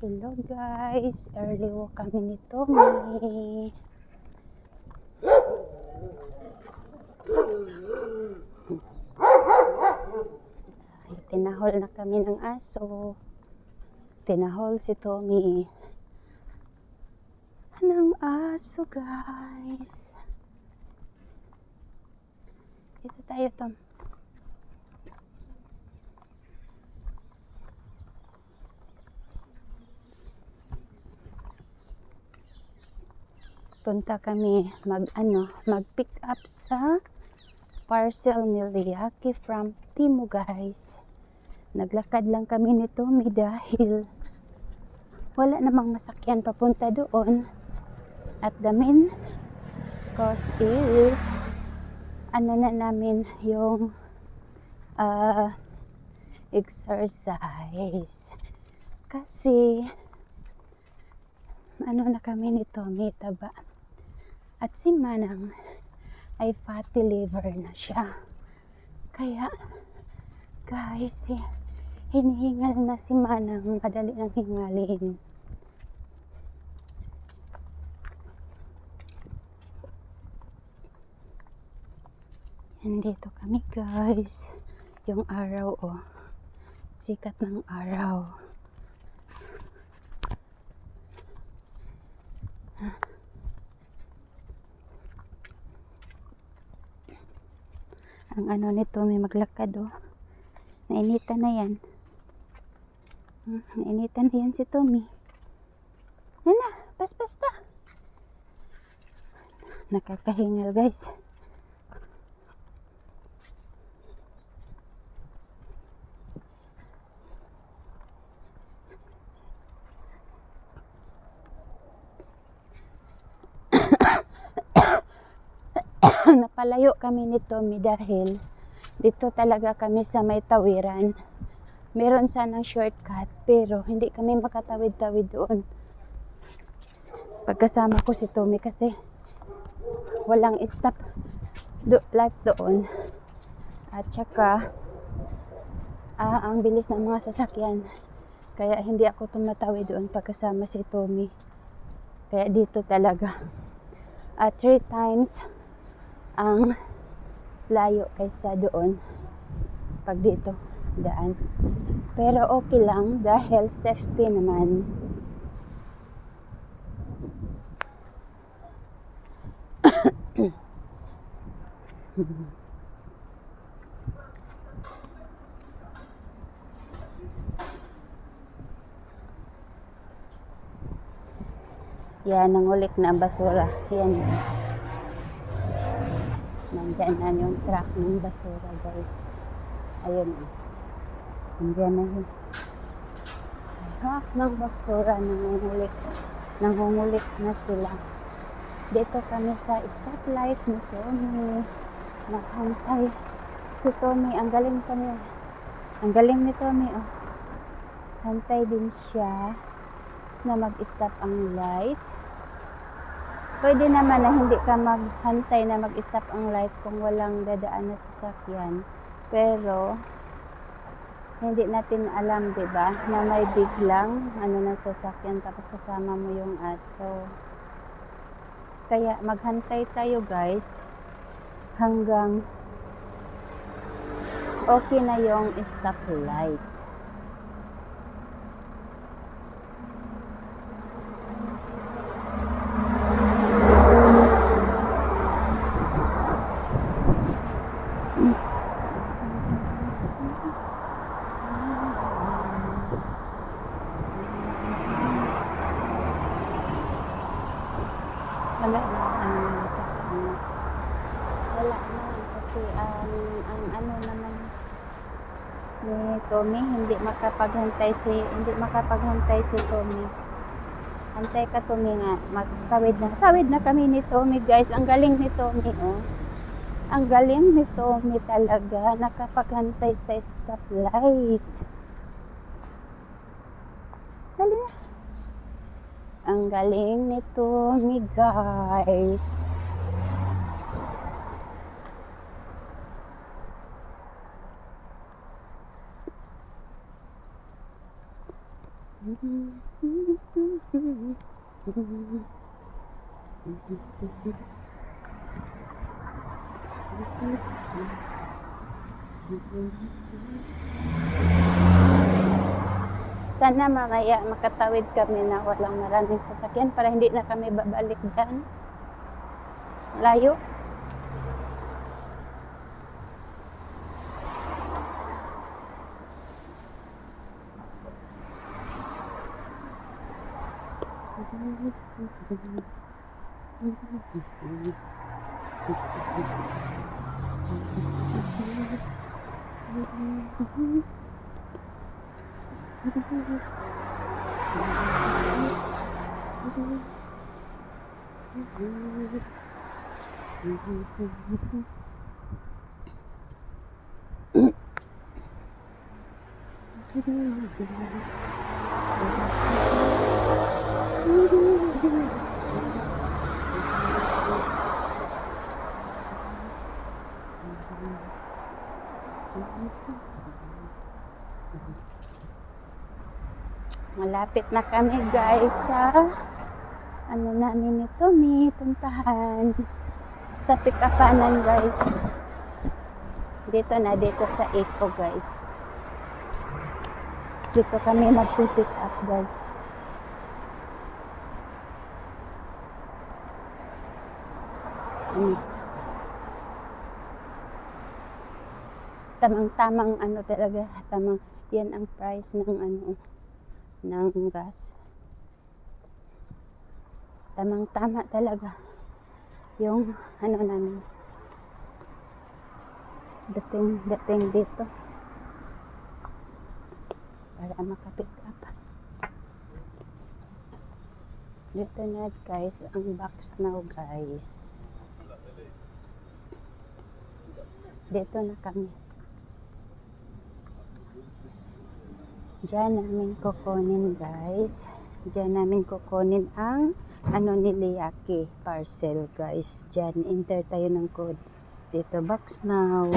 Hello guys, early walk kami ni Tommy. Tinahol na kami ng aso. Tinahol si Tommy ng aso guys. Dito tayo, Tom. Punta kami mag-pick up sa parcel ni Liaki from Timo guys. Naglakad lang kami ni Tommy dahil wala namang masakyan papunta doon. At the main cause is na namin yung exercise. Kasi na kami ni Tommy, taba. At si Manang ay fatty liver na siya. Kaya guys, hinihingal na si Manang, madali nang hingalin. Nandito kami guys. Yung araw sikat ng araw. Ang nito may maglakad nainitan na yan. Nainitan na yan si Tommy. Nana, pas-pas ta. Nakakahingal guys. Napalayo kami ni Tommy dahil dito talaga kami sa may tawiran. Meron sanang shortcut pero hindi kami makatawid-tawid doon. Pagkasama ko si Tommy kasi walang stop light doon. At saka ang bilis ng mga sasakyan. Kaya hindi ako tumatawid doon pagkasama si Tommy. Kaya dito talaga. At 3 times ang layo kaysa doon pag dito daan. Pero okay lang dahil safety naman. Yan, nangulik na ang basura. Yan. Nandyan na yung truck ng basura guys. Ayun. Nandyan na yung truck ng basura. Nangungulik na sila. Dito kami sa stoplight ni Tommy. Nakantay si Tommy. Ang galing kami. Ang galing ni Tommy. Hantay din siya na mag-stop ang light. Pwede naman na hindi ka maghantay na mag-stop ang light kung walang dadaan na sasakyan. Pero hindi natin alam, 'di ba, na may biglang na sasakyan tapos kasama mo yung aso. Kaya maghantay tayo, guys, hanggang okay na yung stop light. Wala na kasi ang naman ni Tommy, hindi makapaghantay si Tommy. Antay ka, Tommy, nga tawid na kami ni Tommy guys. Ang galing ni Tommy, ang galing ni Tommy talaga, nakapaghantay sa stoplight. Dali na. Ang galing ni Tommy guys. Sana mamaya makatawid kami na walang maraming sasakyan para hindi na kami babalik dyan. Layo. Malapit na kami guys sa ano namin ito, may puntahan sa pick-upanan guys. Dito sa Eco guys. Dito kami mag-pick up guys. Tamang-tamang ano talaga, tamang yan ang price ng ano ng gas. Tamang-tama talaga yung ano namin. Dating dito para makapick up. Dito na guys ang box now guys. Dito na kami. Diyan namin kukunin guys. Diyan namin kukunin ang ano ni Liaki parcel guys. Diyan enter tayo ng code. Dito box now.